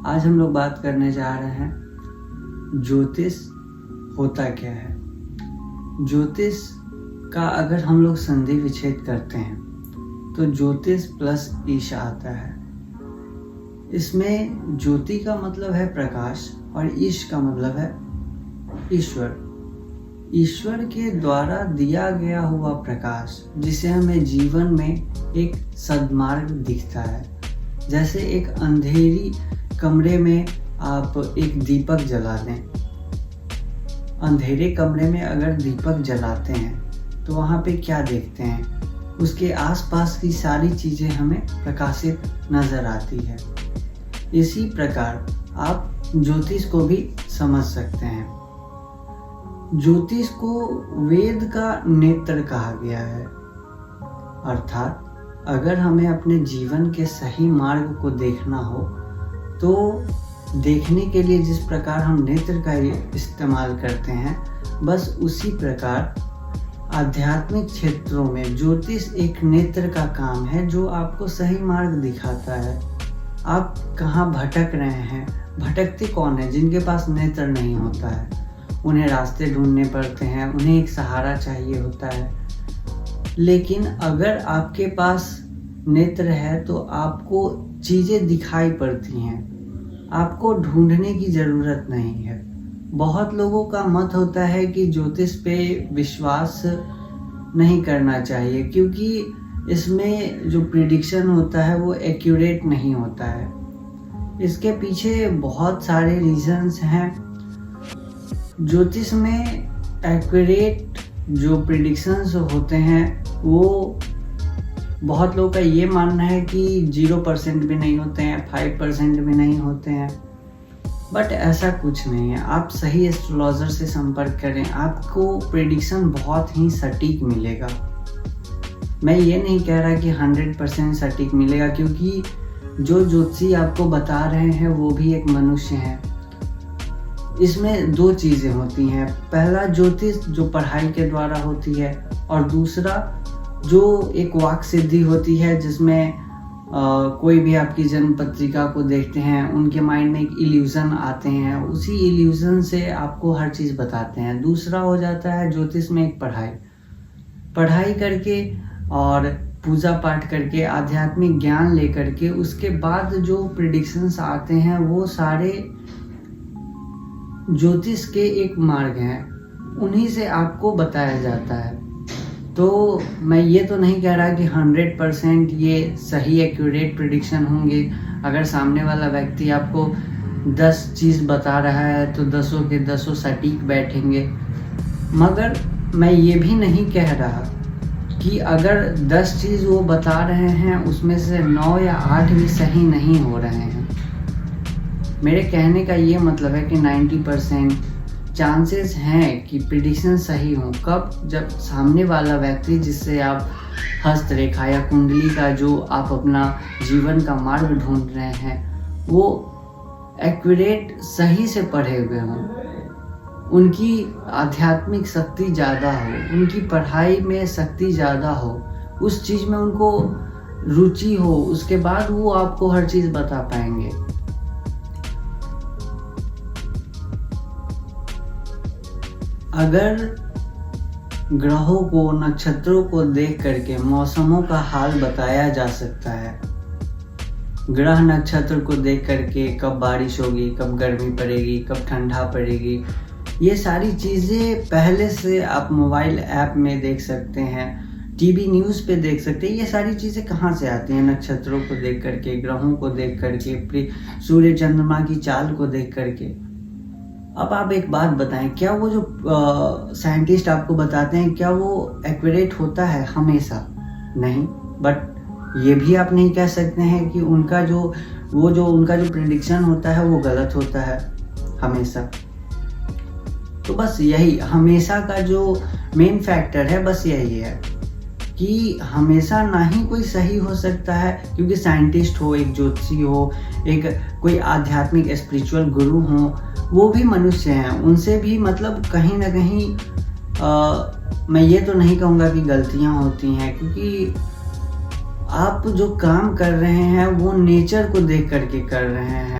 आज हम लोग बात करने जा रहे हैं ज्योतिष होता क्या है। ज्योतिष का अगर हम लोग संधि विच्छेद करते हैं तो ज्योतिष प्लस ईश आता है। इसमें ज्योति का मतलब है प्रकाश और ईश का मतलब है ईश्वर। ईश्वर के द्वारा दिया गया हुआ प्रकाश जिसे हमें जीवन में एक सद्मार्ग दिखता है। जैसे एक अंधेरी कमरे में आप एक दीपक जला दें। अंधेरे कमरे में अगर दीपक जलाते हैं तो वहाँ पे क्या देखते हैं, उसके आसपास की सारी चीज़ें हमें प्रकाशित नज़र आती है। इसी प्रकार आप ज्योतिष को भी समझ सकते हैं। ज्योतिष को वेद का नेत्र कहा गया है, अर्थात अगर हमें अपने जीवन के सही मार्ग को देखना हो तो देखने के लिए जिस प्रकार हम नेत्र का इस्तेमाल करते हैं, बस उसी प्रकार आध्यात्मिक क्षेत्रों में ज्योतिष एक नेत्र का काम है जो आपको सही मार्ग दिखाता है। आप कहाँ भटक रहे हैं। भटकते कौन है? जिनके पास नेत्र नहीं होता है। उन्हें रास्ते ढूंढने पड़ते हैं, उन्हें एक सहारा चाहिए होता है। लेकिन अगर आपके पास नेत्र है तो आपको चीज़ें दिखाई पड़ती हैं, आपको ढूंढने की ज़रूरत नहीं है। बहुत लोगों का मत होता है कि ज्योतिष पे विश्वास नहीं करना चाहिए क्योंकि इसमें जो प्रिडिक्शन होता है वो एक्यूरेट नहीं होता है। इसके पीछे बहुत सारे रीजंस हैं। ज्योतिष में एक्यूरेट जो प्रिडिक्शंस होते हैं वो बहुत लोगों का ये मानना है कि 0% भी नहीं होते हैं, 5% भी नहीं होते हैं, बट ऐसा कुछ नहीं है। आप सही एस्ट्रोलॉजर से संपर्क करें, आपको प्रेडिक्शन बहुत ही सटीक मिलेगा। मैं ये नहीं कह रहा कि 100% सटीक मिलेगा क्योंकि जो ज्योतिषी आपको बता रहे हैं वो भी एक मनुष्य है। इसमें दो चीज़ें होती हैं। पहला ज्योतिष जो पढ़ाई के द्वारा होती है और दूसरा जो एक वाक सिद्धि होती है जिसमें कोई भी आपकी जन्म पत्रिका को देखते हैं, उनके माइंड में एक इल्यूज़न आते हैं, उसी इल्यूज़न से आपको हर चीज़ बताते हैं। दूसरा हो जाता है ज्योतिष में एक पढ़ाई करके और पूजा पाठ करके आध्यात्मिक ज्ञान लेकर के उसके बाद जो प्रिडिक्शंस आते हैं वो सारे ज्योतिष के एक मार्ग हैं, उन्हीं से आपको बताया जाता है। तो मैं ये तो नहीं कह रहा कि 100% ये सही एक्यूरेट प्रिडिक्शन होंगे। अगर सामने वाला व्यक्ति आपको 10 चीज़ बता रहा है तो 10 के 10 सटीक बैठेंगे, मगर मैं ये भी नहीं कह रहा कि अगर 10 चीज़ वो बता रहे हैं उसमें से 9 या 8 भी सही नहीं हो रहे हैं। मेरे कहने का ये मतलब है कि 90% चांसेस हैं कि प्रिडिक्शन सही हो। कब? जब सामने वाला व्यक्ति जिससे आप हस्तरेखा या कुंडली का जो आप अपना जीवन का मार्ग ढूंढ रहे हैं वो एक्यूरेट सही से पढ़े हुए हों, उनकी आध्यात्मिक शक्ति ज़्यादा हो, उनकी पढ़ाई में शक्ति ज़्यादा हो, उस चीज़ में उनको रुचि हो, उसके बाद वो आपको हर चीज़ बता पाएंगे। अगर ग्रहों को, नक्षत्रों को देख करके मौसमों का हाल बताया जा सकता है, ग्रह नक्षत्र को देख करके कब बारिश होगी, कब गर्मी पड़ेगी, कब ठंडा पड़ेगी, ये सारी चीज़ें पहले से आप मोबाइल ऐप में देख सकते हैं, टीवी न्यूज़ पे देख सकते हैं। ये सारी चीज़ें कहाँ से आती हैं? नक्षत्रों को देख करके, ग्रहों को देख करके, सूर्य चंद्रमा की चाल को देख करके। अब आप एक बात बताएं, क्या वो जो साइंटिस्ट आपको बताते हैं क्या वो एक्यूरेट होता है हमेशा? नहीं। बट ये भी आप नहीं कह सकते हैं कि उनका जो प्रेडिक्शन होता है वो गलत होता है हमेशा। तो बस यही हमेशा का जो मेन फैक्टर है, बस यही है कि हमेशा ना ही कोई सही हो सकता है क्योंकि साइंटिस्ट हो, एक ज्योतिषी हो, एक कोई आध्यात्मिक स्पिरिचुअल गुरु हो, वो भी मनुष्य हैं। उनसे भी मतलब कहीं ना कहीं मैं ये तो नहीं कहूँगा कि गलतियाँ होती हैं क्योंकि आप जो काम कर रहे हैं वो नेचर को देख करके कर रहे हैं।